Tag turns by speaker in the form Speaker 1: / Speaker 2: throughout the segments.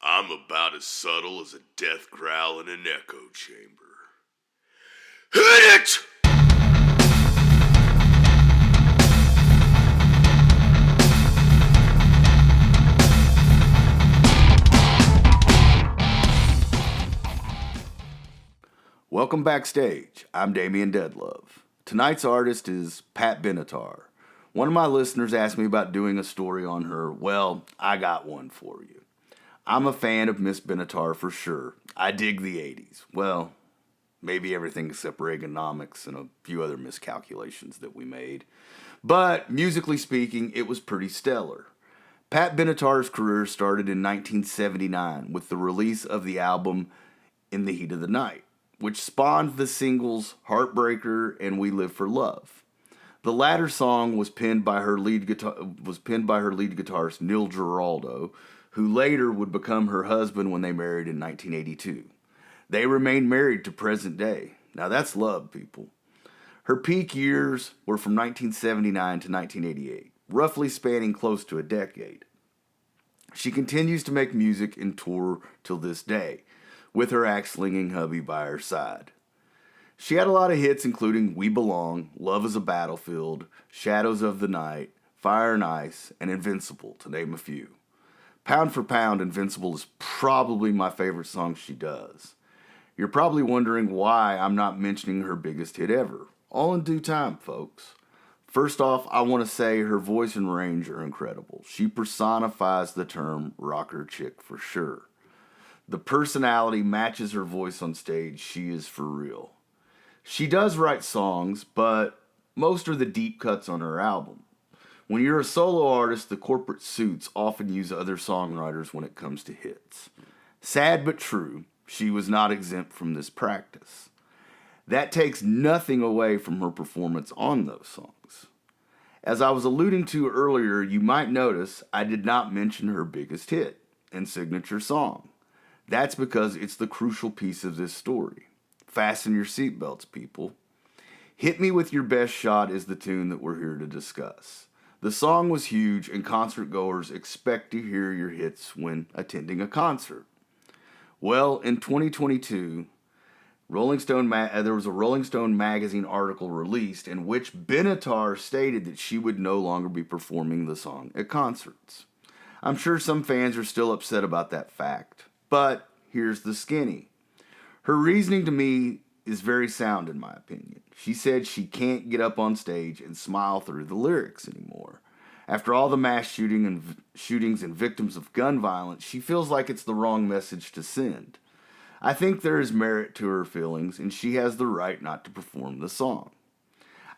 Speaker 1: I'm about as subtle as a death growl in an echo chamber. Hit it!
Speaker 2: Welcome backstage. I'm Damian Deadlove. Tonight's artist is Pat Benatar. One of my listeners asked me about doing a story on her. Well, I got one for you. I'm a fan of Miss Benatar for sure. I dig the 80s. Well, maybe everything except Reaganomics and a few other miscalculations that we made. But musically speaking, it was pretty stellar. Pat Benatar's career started in 1979 with the release of the album In the Heat of the Night, which spawned the singles Heartbreaker and We Live for Love. The latter song was penned by her lead guitarist Neil Giraldo, who later would become her husband when they married in 1982. They remained married to present day. Now that's love, people. Her peak years were from 1979 to 1988, roughly spanning close to a decade. She continues to make music and tour till this day, with her axe-slinging hubby by her side. She had a lot of hits including We Belong, Love is a Battlefield, Shadows of the Night, Fire and Ice, and Invincible, to name a few. Pound for pound, Invincible is probably my favorite song she does. You're probably wondering why I'm not mentioning her biggest hit ever. All in due time, folks. First off, I want to say her voice and range are incredible. She personifies the term rocker chick for sure. The personality matches her voice on stage. She is for real. She does write songs, but most are the deep cuts on her album. When you're a solo artist, the corporate suits often use other songwriters when it comes to hits. Sad but true, she was not exempt from this practice. That takes nothing away from her performance on those songs. As I was alluding to earlier, you might notice I did not mention her biggest hit and signature song. That's because it's the crucial piece of this story. Fasten your seatbelts, people. Hit Me With Your Best Shot is the tune that we're here to discuss. The song was huge, and concert goers expect to hear your hits when attending a concert. Well, in 2022, there was a Rolling Stone magazine article released in which Benatar stated that she would no longer be performing the song at concerts. I'm sure some fans are still upset about that fact, but here's the skinny. Her reasoning to me is very sound in my opinion. She said she can't get up on stage and smile through the lyrics anymore. After all the mass shootings and victims of gun violence, she feels like it's the wrong message to send. I think there is merit to her feelings, and she has the right not to perform the song.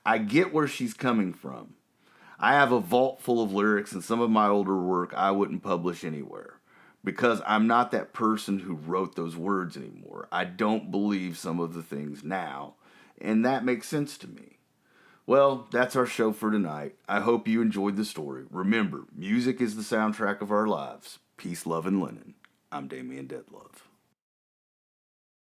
Speaker 2: I get where she's coming from. I have a vault full of lyrics, and some of my older work I wouldn't publish anywhere, because I'm not that person who wrote those words anymore. I don't believe some of the things now, and that makes sense to me. Well, that's our show for tonight. I hope you enjoyed the story. Remember, music is the soundtrack of our lives. Peace, love, and linen. I'm Damian Deadlove.